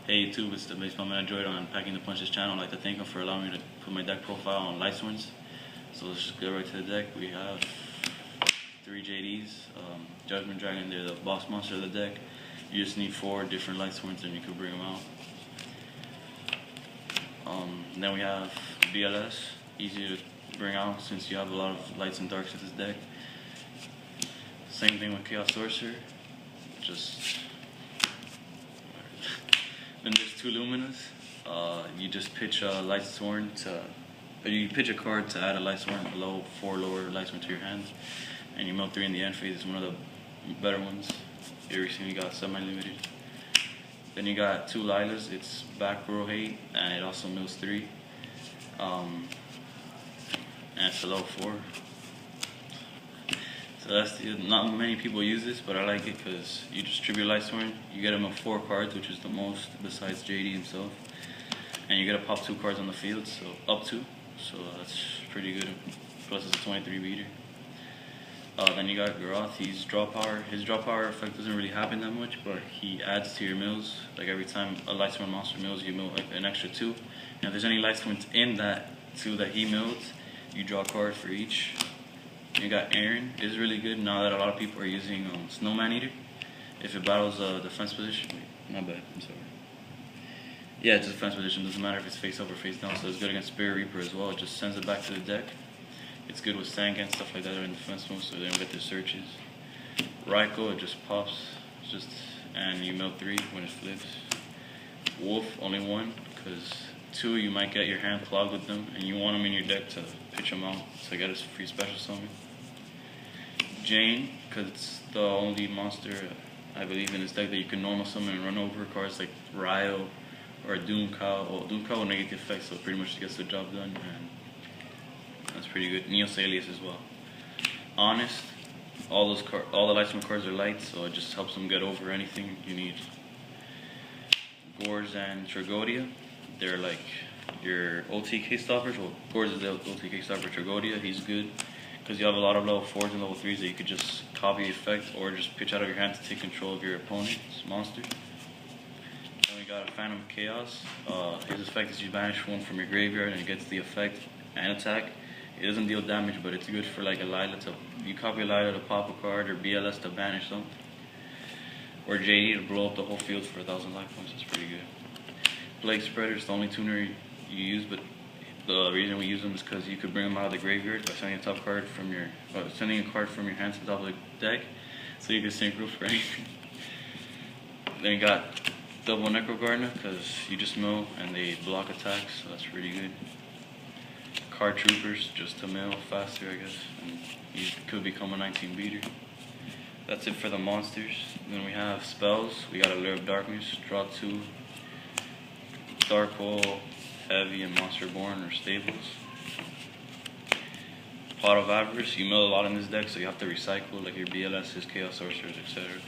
Hey YouTube, it's the Baseball Man Android on Packing the Punches channel. I'd like to thank him for allowing me to put my deck profile on Lightsworns. So let's just get right to the deck. We have 3 JDs. Judgment Dragon, they're the boss monster of the deck. You just need 4 different Lightsworns and you can bring them out. Then we have BLS, easy to bring out since you have a lot of lights and darks in this deck. Same thing with Chaos Sorcerer. Then there's 2 Luminas. You just pitch a Lightsworn you pitch a card to add a Lightsworn below 4 lower Lightsworn to your hand, and you mill 3 in the end phase. It's one of the better ones. You recently got semi-limited. Then you got 2 Lilas. It's back row hate, and it also mills 3. And it's a level 4. So not many people use this, but I like it because you distribute Lightsworn, you get him of 4 cards, which is the most besides JD himself, and you get to pop 2 cards on the field, so up 2, so that's pretty good. Plus it's a 23 beater. Then you got Yugioh. His draw power effect doesn't really happen that much, but he adds to your mills. Like every time a Lightsworn monster mills, you mill like an extra 2. And if there's any Lightsworns in that 2 that he mills, you draw a card for each. You got Aaron, is really good now that a lot of people are using Snowman Eater. If it battles a defense position, not bad, I'm sorry. Yeah, it's a defense position, doesn't matter if it's face up or face down, so it's good against Spirit Reaper as well. It just sends it back to the deck. It's good with Sangan and stuff like that in defense mode, so they don't get their searches. Raikou, it just pops, and you mill 3 when it flips. Wolf, only 1, because 2 you might get your hand clogged with them, and you want them in your deck to pitch them out, so get a free special summon. Jane, because it's the only monster I believe in this deck that you can normal summon and run over cards like Ryo or Doom Cow. Well, Doom Cow will negate the effect, so it pretty much gets the job done, and that's pretty good. Neo Salius as well. Honest, all the Lightsworn cards are light, so it just helps them get over anything you need. Gores and Tragodia, they're like your OTK stoppers. Well, Gores is the OTK stopper. Tragodia, he's good because you have a lot of level 4s and level 3s that you could just copy the effect or just pitch out of your hand to take control of your opponent's monster. Then we got a Phantom Chaos. His effect is you banish 1 from your graveyard and it gets the effect and attack. It doesn't deal damage, but it's good for like a Lila you copy a Lila to pop a card, or BLS to banish something, or JD to blow up the whole field for 1,000 life points. That's pretty good. Plague Spreader is the only tuner you use, but the reason we use them is because you could bring them out of the graveyard by sending a card from your hand to the top of the deck, so you can synchro for anything. Then you got double Necro Gardener because you just mill and they block attacks, so that's pretty good. Card Troopers just to mill faster, I guess, and you could become a 19 beater. That's it for the monsters. Then we have spells. We got a Lure of Darkness, draw 2. Dark Hole, Heavy, and Monster Born or Stables. Pot of Avarice, you mill a lot in this deck, so you have to recycle like your BLSs, Chaos Sorcerers, etc.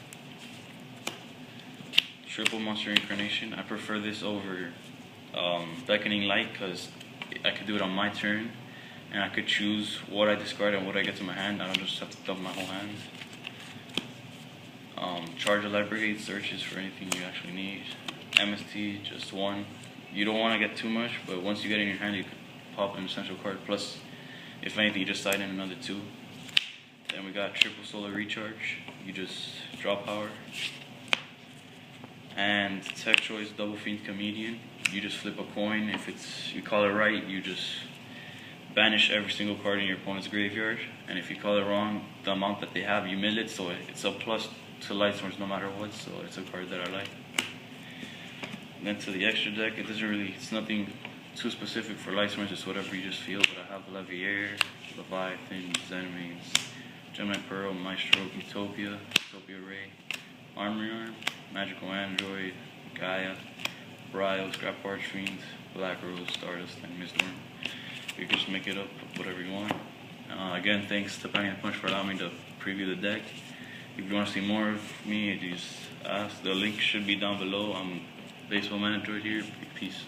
Triple Monster Incarnation, I prefer this over Beckoning Light because I could do it on my turn, and I could choose what I discard and what I get to my hand. I don't just have to dump my whole hand. Charge a Light Brigade, searches for anything you actually need. MST, just 1. You don't want to get too much, but once you get it in your hand, you can pop an essential card. Plus, if anything, you just side in another 2. Then we got Triple Solar Recharge. You just draw power. And Tech Choice Double Fiend Comedian. You just flip a coin. If you call it right, you just banish every single card in your opponent's graveyard. And if you call it wrong, the amount that they have, you mill it. So it's a plus to Lightsworns no matter what. So it's a card that I like. Then to the extra deck, it's nothing too specific for Lightsworns, it's whatever you just feel, but I have Leviair, Leviathan, Zenmains, Gemini Pearl, Maestro, Utopia Ray, Armory Arm, Magical Android, Gaia, Ryo, Scrap Archfiend, Black Rose, Stardust, and Mistworm. You can just make it up, whatever you want. Again, thanks to Packing the Punch for allowing me to preview the deck. If you want to see more of me, just ask. The link should be down below. Baseball Man Android here. Peace.